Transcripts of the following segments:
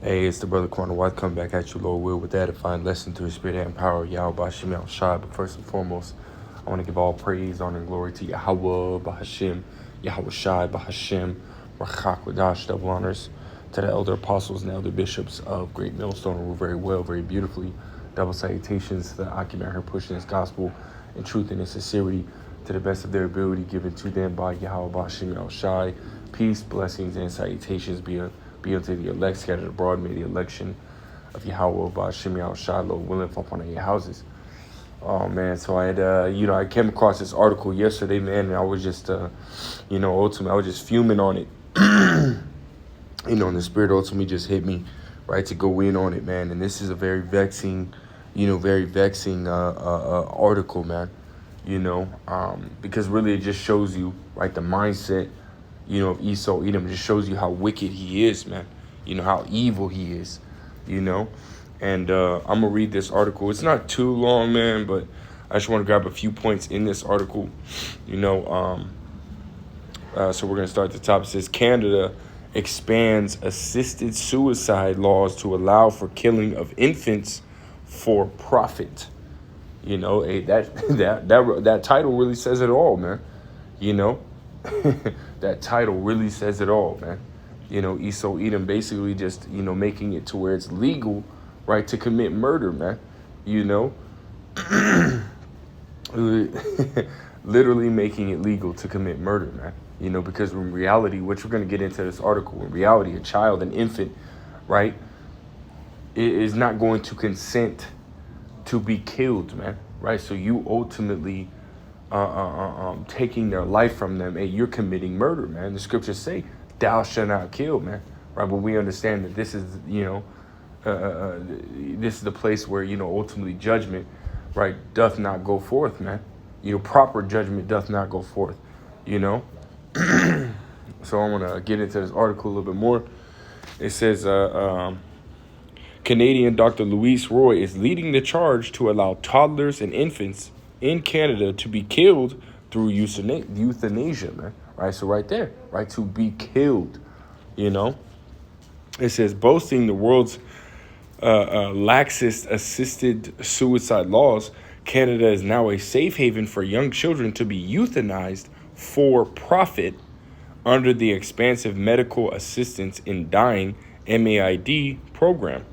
Hey, it's the brother Corner White coming back at you, Lord Will, with that edifying lesson to his spirit and power, Yahweh Bashim Al Shai. But first and foremost, I want to give all praise, honor, and glory to Yahweh Bahashim, Yahweh Shai Bahashim, Rachak Wadash, double honors to the elder apostles and elder bishops of Great Millstone, who rule very well, very beautifully. Double salutations to the Akim here pushing his gospel in truth and in sincerity to the best of their ability, given to them by Yahweh Bashim Al Shai. Peace, blessings, and salutations be unto the elect scattered abroad. May the election of Yahweh Bashim Al Shai, Lord willing, fall upon your houses. Oh man, so I had I came across this article yesterday, man, and I was just ultimately I was just fuming on it. And the spirit ultimately just hit me, right, to go in on it, man. And this is a very vexing article, man. Because really it just shows you, right, the mindset, of Esau Edom. It just shows you how wicked he is, man. How evil he is, And I'm going to read this article. It's not too long, man, but I just want to grab a few points in this article, So we're going to start at the top. It says, Canada expands assisted suicide laws to allow for killing of infants for profit. That title really says it all, man. That title really says it all, man. Esau Edom basically just, making it to where it's legal, right, to commit murder, man. Literally making it legal to commit murder, man. Because in reality, which we're going to get into this article, in reality, a child, an infant, right, is not going to consent to be killed, man, right? So you ultimately taking their life from them, and you're committing murder, man. The scriptures say, thou shalt not kill, man, right? But we understand that this is, this is the place where, ultimately judgment, right, doth not go forth, man. Proper judgment doth not go forth, So I want to get into this article a little bit more. It says, Canadian Dr. Louise Roy is leading the charge to allow toddlers and infants in Canada to be killed through euthanasia, man. Right, so right there, right, to be killed, It says, boasting the world's laxest assisted suicide laws, Canada is now a safe haven for young children to be euthanized for profit under the expansive Medical Assistance in Dying MAID program.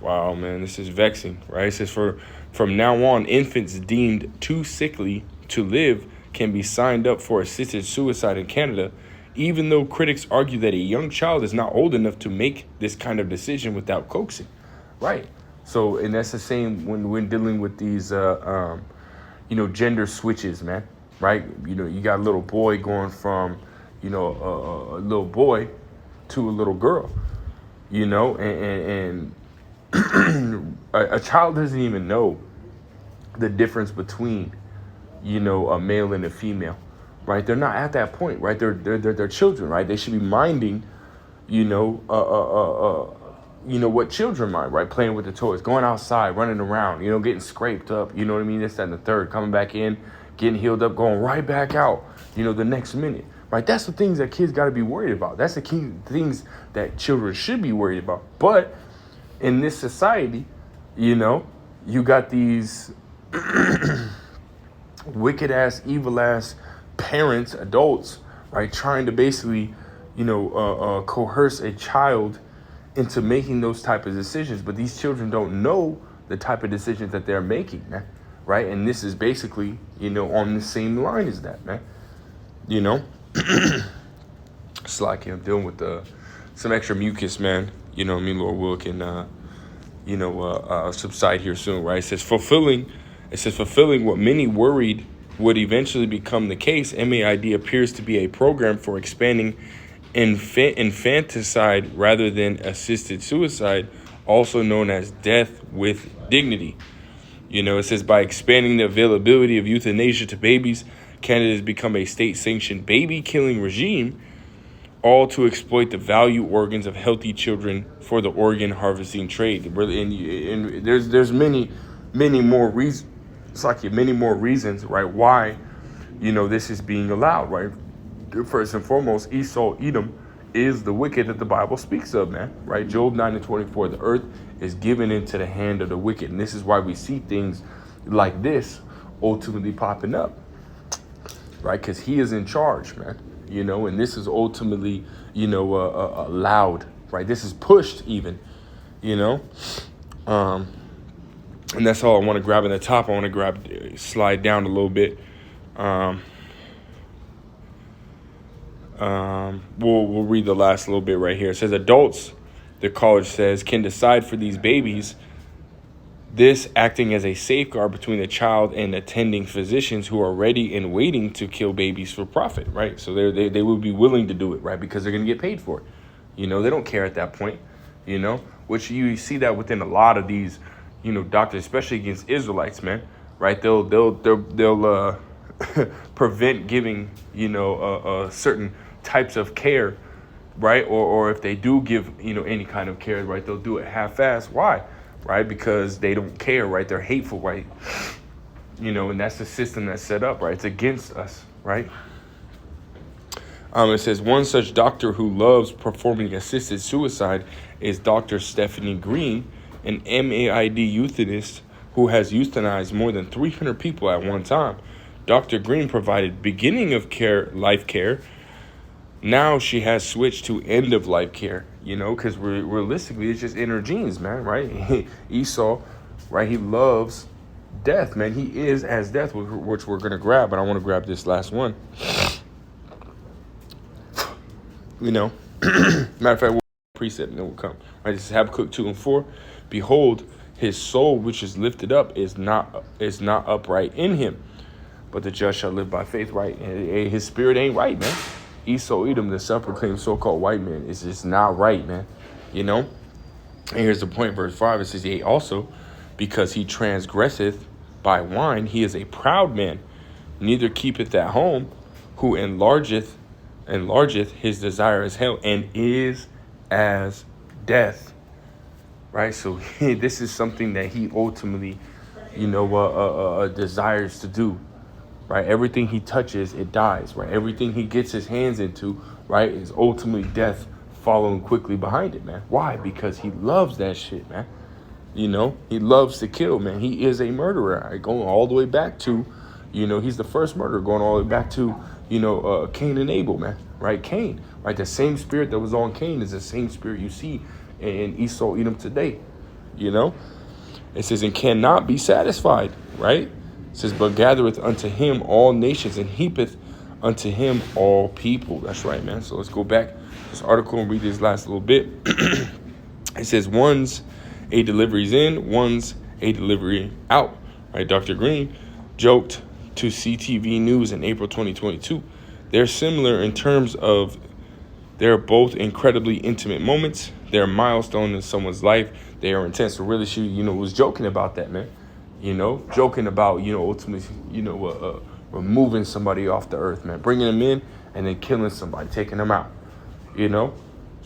Wow, man, this is vexing, right? It says, from now on, infants deemed too sickly to live can be signed up for assisted suicide in Canada, even though critics argue that a young child is not old enough to make this kind of decision without coaxing, right? So, and that's the same when dealing with these, gender switches, man, right? You got a little boy going from, a little boy to a little girl, and a child doesn't even know the difference between, a male and a female, right? They're not at that point, right? They're children, right? They should be minding, what children mind, right? Playing with the toys, going outside, running around, getting scraped up, you know what I mean? This, that, and the third, coming back in, getting healed up, going right back out, the next minute, right? That's the things that kids got to be worried about. That's the key things that children should be worried about. But in this society, you got these wicked ass, evil ass parents, adults, right, trying to basically, coerce a child into making those type of decisions. But these children don't know the type of decisions that they're making, man, right? And this is basically, on the same line as that, man. It's like I'm dealing with some extra mucus, man. Me, Lord Will can, subside here soon, right? It says fulfilling what many worried would eventually become the case. MAID appears to be a program for expanding infanticide rather than assisted suicide, also known as death with dignity. It says by expanding the availability of euthanasia to babies, Canada has become a state-sanctioned baby-killing regime, all to exploit the value organs of healthy children for the organ harvesting trade. And there's many more reasons. It's like many more reasons, right? Why, this is being allowed, right? First and foremost, Esau Edom is the wicked that the Bible speaks of, man, right? Job 9:24, the earth is given into the hand of the wicked. And this is why we see things like this ultimately popping up, right? Because he is in charge, man, and this is ultimately, allowed, right? This is pushed even, and that's all I want to grab in the top. I want to slide down a little bit. We'll read the last little bit right here. It says adults, the college says, can decide for these babies, this acting as a safeguard between the child and attending physicians who are ready and waiting to kill babies for profit, right? So they would be willing to do it, right? Because they're going to get paid for it. They don't care at that point, which you see that within a lot of these, doctors, especially against Israelites, man, right? They'll prevent giving, certain types of care, right? Or if they do give, any kind of care, right, they'll do it half-assed. Why? Right? Because they don't care, right? They're hateful, right? And that's the system that's set up, right? It's against us, right? It says one such doctor who loves performing assisted suicide is Dr. Stephanie Green, an MAID euthanist who has euthanized more than 300 people at one time. Dr. Green provided beginning of care, life care. Now she has switched to end of life care, because realistically, it's just in her genes, man, right? Esau, right? He loves death, man. He is as death, which we're going to grab, but I want to grab this last one. Matter of fact, we'll precept and it will come. Right? This is Habakkuk 2:4. Behold, his soul, which is lifted up, is not upright in him, but the just shall live by faith, right? And his spirit ain't right, man. Esau Edom, the self-proclaimed so-called white man, is just not right, man. And here's the point, verse 5. It says, yea, also, because he transgresseth by wine, he is a proud man, neither keepeth at home, who enlargeth his desire as hell, and is as death. Right? So this is something that he ultimately, desires to do. Right? Everything he touches, it dies. Right? Everything he gets his hands into, right, is ultimately death following quickly behind it, man. Why? Because he loves that shit, man. He loves to kill, man. He is a murderer. Right? Going all the way back to, he's the first murderer, going all the way back to, Cain and Abel, man. Right? Cain, right? The same spirit that was on Cain is the same spirit you see in Esau Edom today. It says, and cannot be satisfied, right? It says, but gathereth unto him all nations and heapeth unto him all people. That's right, man. So let's go back to this article and read this last little bit. It says, one's a delivery's in, one's a delivery out. Right? Dr. Green joked to CTV News in April 2022. They're similar in terms of they're both incredibly intimate moments. They're a milestone in someone's life. They are intense. So really, she, was joking about that, man. Joking about, ultimately, removing somebody off the earth, man. Bringing them in and then killing somebody, taking them out.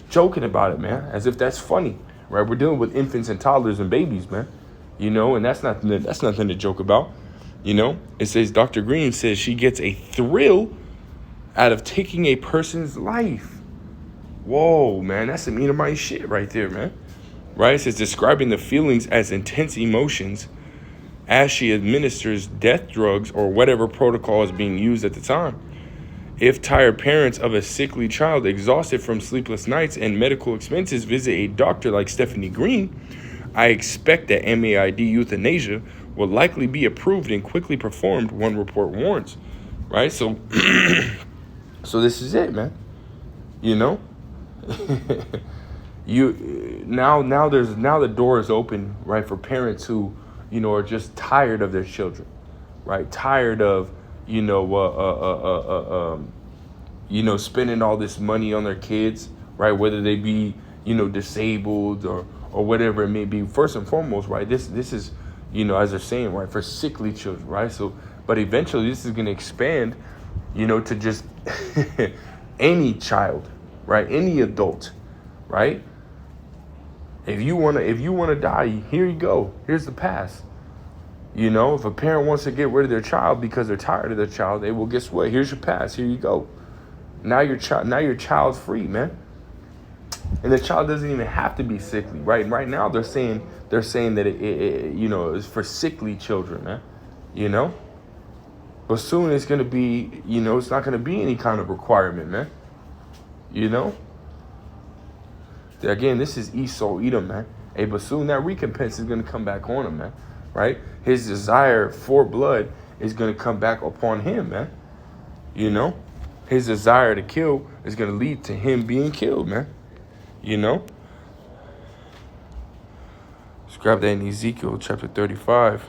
Joking about it, man. As if that's funny, right? We're dealing with infants and toddlers and babies, man. And that's nothing to joke about. It says Dr. Green says she gets a thrill out of taking a person's life. Whoa, man, that's some Edomite shit right there, man. Right? It says describing the feelings as intense emotions as she administers death drugs or whatever protocol is being used at the time. If tired parents of a sickly child exhausted from sleepless nights and medical expenses visit a doctor like Stephanie Green, I expect that MAID euthanasia will likely be approved and quickly performed, one report warns. Right? So so this is it, man. Now the door is open, right, for parents who, are just tired of their children, right? Tired of, spending all this money on their kids, right? Whether they be, disabled or whatever it may be. First and foremost, right? This is, as they're saying, right, for sickly children, right? So, but eventually this is going to expand, to just any child, right? Any adult, right? If you wanna die, here you go. Here's the pass. If a parent wants to get rid of their child because they're tired of their child, they will, guess what? Here's your pass. Here you go. Now your child's free, man. And the child doesn't even have to be sickly, right? Right now they're saying that it is for sickly children, man. You know? But soon it's gonna be, it's not gonna be any kind of requirement, man. You know? Again, this is Esau Edom, man. Hey, but soon that recompense is gonna come back on him, man. Right? His desire for blood is gonna come back upon him, man. You know? His desire to kill is gonna lead to him being killed, man. You know? Let's grab that in Ezekiel chapter 35.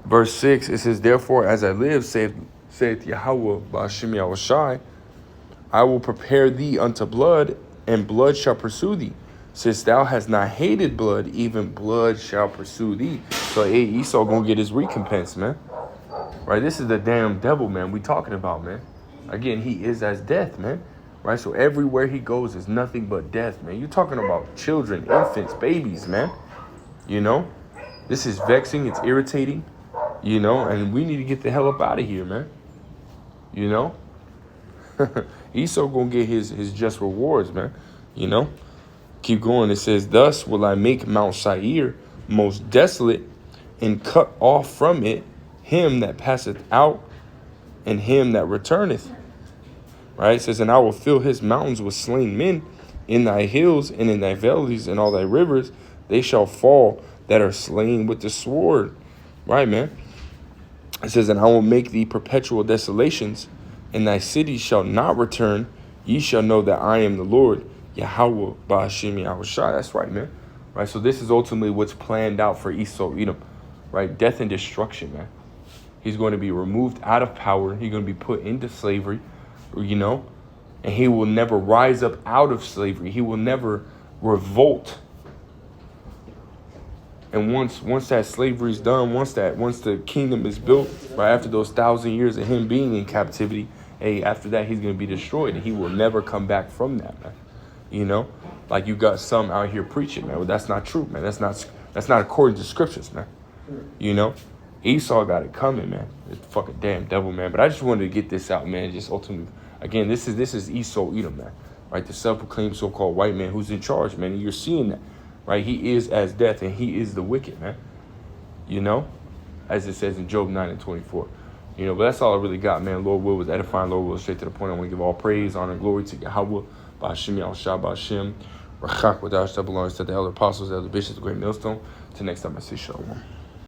Verse 6, it says, therefore, as I live, saith Yahweh Ba'ashem Yahushai, I will prepare thee unto blood, and blood shall pursue thee. Since thou hast not hated blood, even blood shall pursue thee. So, hey, Esau gonna get his recompense, man. Right? This is the damn devil, man, we talking about, man. Again, he is as death, man. Right? So everywhere he goes is nothing but death, man. You're talking about children, infants, babies, man. You know? This is vexing, it's irritating. You know, and we need to get the hell up out of here, man. You know? Esau gonna get his just rewards, man. You know? Keep going. It says, thus will I make Mount Seir most desolate, and cut off from it him that passeth out, and him that returneth. Right? It says, and I will fill his mountains with slain men. In thy hills and in thy valleys and all thy rivers, they shall fall that are slain with the sword. Right, man? It says, and I will make thee perpetual desolations, and thy cities shall not return. Ye shall know that I am the Lord, Yahweh Ba'ashem Yahushai. That's right, man. Right, so this is ultimately what's planned out for Esau Edom. Right, death and destruction, man. He's going to be removed out of power. He's going to be put into slavery, you know, and he will never rise up out of slavery. He will never revolt. And once that slavery is done, once the kingdom is built, right after those 1,000 years of him being in captivity, hey, after that he's going to be destroyed, and he will never come back from that, man. You know, like you got some out here preaching, man. Well, that's not true, man. That's not according to scriptures, man. You know, Esau got it coming, man. It's fucking damn devil, man. But I just wanted to get this out, man. Just ultimately, again, this is Esau Edom, man. Right, the self-proclaimed so-called white man who's in charge, man. And you're seeing that. Right, he is as death, and he is the wicked, man. You know, as it says in Job 9:24. You know, but that's all I really got, man. Lord will was edifying. Lord will straight to the point. I want to give all praise, honor, and glory to Yahweh, Ba'ashem Yahushua, Ba'ashem, Rachak, without that belongs to the elder apostles, the elder bishops, the great millstone. Till next time, I say shalom.